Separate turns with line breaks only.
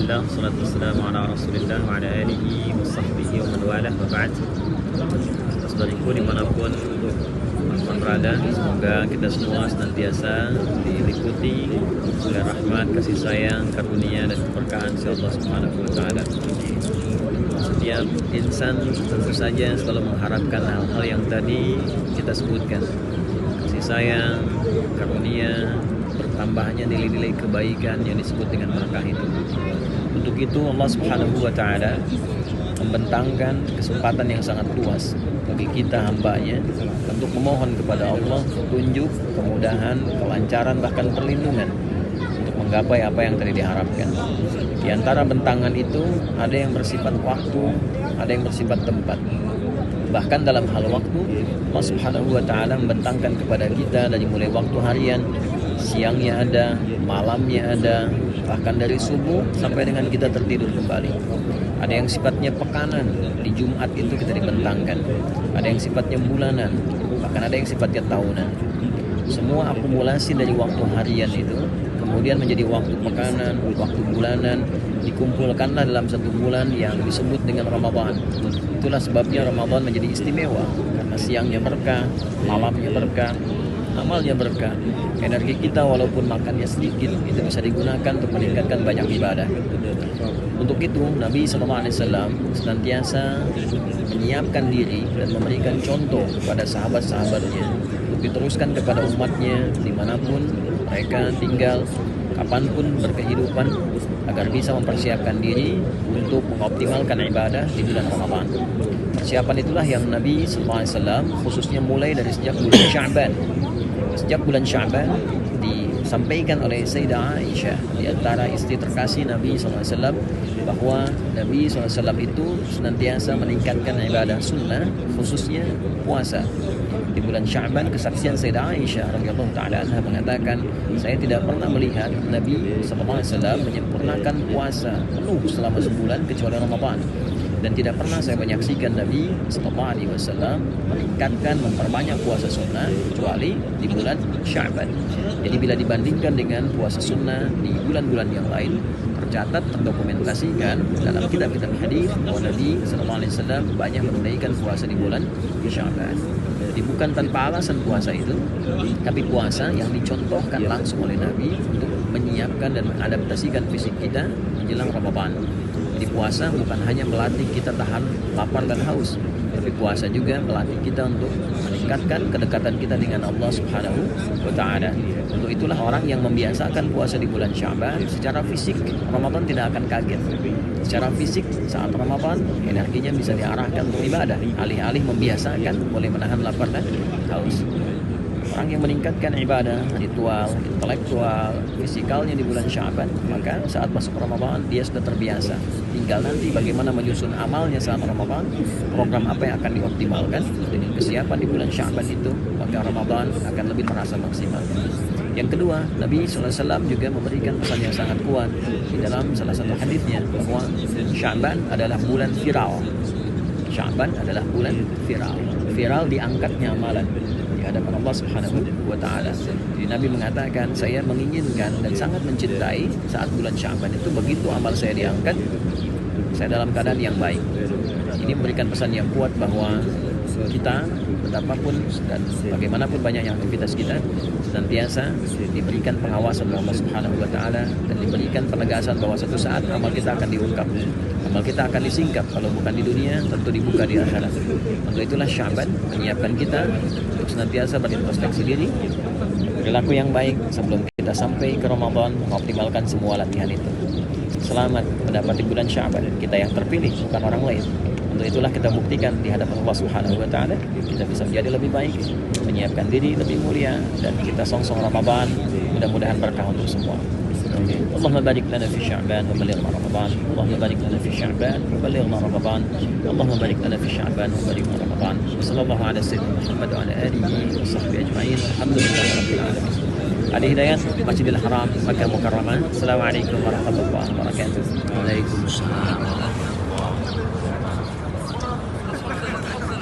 Alhamdulillah, salatu wassalamu ala rasulillah wa ala alihi wa sahbihi wa man walah wa ba'd. Saudariku dimanapun berada, semoga kita semua senantiasa diliputi oleh rahmat, kasih sayang, karunia dan keberkahan si Allah Subhanahu wa taala. Setiap insan tentu saja selalu mengharapkan hal-hal yang tadi kita sebutkan. Kasih sayang, karunia, bertambahnya nilai-nilai kebaikan yang disebut dengan berkah itu. Untuk itu Allah Subhanahu wa taala membentangkan kesempatan yang sangat luas bagi kita hambanya untuk memohon kepada Allah petunjuk, kemudahan, kelancaran, bahkan perlindungan untuk menggapai apa yang tadi diharapkan. Di antara bentangan itu ada yang bersifat waktu, ada yang bersifat tempat. Bahkan dalam hal waktu, Allah Subhanahu wa taala membentangkan kepada kita dari mulai waktu harian, siangnya ada, malamnya ada, bahkan dari subuh sampai dengan kita tertidur kembali. Ada yang sifatnya pekanan, di Jumat itu kita dibentangkan. Ada yang sifatnya bulanan, bahkan ada yang sifatnya tahunan. Semua akumulasi dari waktu harian itu kemudian menjadi waktu pekanan, waktu bulanan, dikumpulkanlah dalam satu bulan yang disebut dengan Ramadan. Itulah sebabnya Ramadan menjadi istimewa, karena siangnya berkah, malamnya berkah, amalnya berkah. Energi kita walaupun makannya sedikit itu bisa digunakan untuk meningkatkan banyak ibadah. Untuk itu Nabi SAW senantiasa menyiapkan diri dan memberikan contoh kepada sahabat-sahabatnya untuk diteruskan kepada umatnya dimanapun mereka tinggal, kapanpun berkehidupan, agar bisa mempersiapkan diri untuk mengoptimalkan ibadah di bulan Ramadan. Persiapan itulah yang Nabi SAW khususnya mulai dari sejak bulan Sya'ban. Sejak bulan Sya'ban disampaikan oleh Sayyidah Aisyah, di antara istri terkasih Nabi SAW, bahwa Nabi SAW itu senantiasa meningkatkan ibadah sunnah, khususnya puasa. Di bulan Sya'ban, kesaksian Sayyidah Aisyah radhiyallahu taala anha mengatakan, saya tidak pernah melihat Nabi SAW menyempurnakan puasa penuh selama sebulan kecuali Ramadan. Dan tidak pernah saya menyaksikan Nabi SAW meningkatkan, memperbanyak puasa sunnah kecuali di bulan Sya'ban. Jadi bila dibandingkan dengan puasa sunnah di bulan-bulan yang lain, tercatat, terdokumentasikan dalam kitab-kitab hadis bahwa Nabi SAW banyak menunaikan puasa di bulan Sya'ban. Jadi bukan tanpa alasan puasa itu, tapi puasa yang dicontohkan langsung oleh Nabi untuk menyiapkan dan mengadaptasikan fisik kita menjelang Ramadan. Jadi puasa bukan hanya melatih kita tahan lapar dan haus, tapi puasa juga melatih kita untuk meningkatkan kedekatan kita dengan Allah Subhanahu wa taala. Untuk itulah orang yang membiasakan puasa di bulan Sya'ban secara fisik Ramadan tidak akan kaget. Secara fisik saat Ramadan energinya bisa diarahkan untuk ibadah, alih-alih membiasakan boleh menahan lapar dan haus. Orang yang meningkatkan ibadah, ritual, intelektual, fisikalnya di bulan Sya'ban, maka saat masuk Ramadan dia sudah terbiasa. Tinggal nanti bagaimana menyusun amalnya saat Ramadan, program apa yang akan dioptimalkan dengan kesiapan di bulan Sya'ban itu, maka Ramadan akan lebih terasa maksimal. Yang kedua, Nabi SAW juga memberikan pesan yang sangat kuat di dalam salah satu hadisnya, bahwa Sya'ban adalah bulan viral. Sya'ban adalah bulan viral. Viral diangkatnya amalan di hadapan Allah Subhanahu wa taala. Jadi Nabi mengatakan, saya menginginkan dan sangat mencintai saat bulan Sya'ban itu begitu amal saya diangkat, saya dalam keadaan yang baik. Ini memberikan pesan yang kuat bahwa kita betapapun dan bagaimanapun banyaknya aktivitas kita senantiasa diberikan pengawasan oleh Allah Subhanahu wa taala dan diberikan penegasan bahwa suatu saat amal kita akan diungkap. Amal kita akan disingkap, kalau bukan di dunia tentu dibuka di akhirat. Untuk itulah Sya'ban menyiapkan kita untuk senantiasa berintrospeksi diri, perilaku yang baik sebelum kita sampai ke Ramadan, mengoptimalkan semua latihan itu. Selamat mendapati bulan Sya'ban, kita yang terpilih bukan orang lain. Untuk itulah kita buktikan di hadapan Allah Subhanahu wa taala kita bisa menjadi lebih baik, menyiapkan diri lebih mulia, dan kita songsong Ramadan, mudah-mudahan berkah untuk semua. اللهم بارك لنا في شعبان وبلغنا رمضان. اللهم بارك لنا في شعبان وبلغنا رمضان. اللهم بارك لنا في شعبان وبلغنا رمضان. وصلى الله على سيدنا محمد وعلى اله وصحبه اجمعين. الحمد لله رب العالمين. Ali Hidayat, Masjidil Haram, Makkah Mukarramah. Assalamualaikum warahmatullahi wabarakatuh. Waalaikumsalam.